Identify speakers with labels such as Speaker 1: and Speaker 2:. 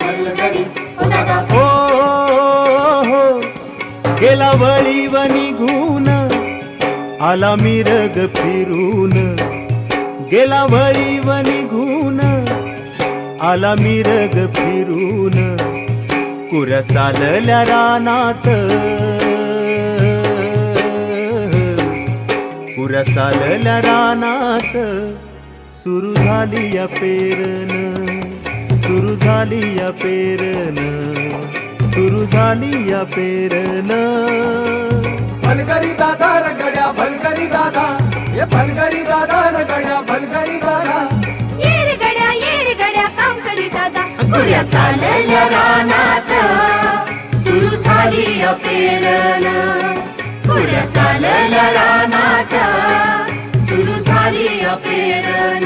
Speaker 1: भलगरी ओ दादा
Speaker 2: हो गेला वळीव निघून आला मिरग फिरून गेला वळीव निघून आला मिरग फिरून कुऱ्या चालल्या रानात कुऱ्या चालल्या रानात सुरू झाली या पेरण सुरू झाली या पेरण सुरू झाली या पेरण
Speaker 3: भलगरी दादा रगड्या भलगरी दादा ये भलगरी दादा रगड्या भलगरी दादा
Speaker 1: ये रे गड्या काम करी दादा कुऱ्या चालल्या रानात सुरू झाली अपेरण कुऱ्या चालल्या रानात सुरू झाली अपेरण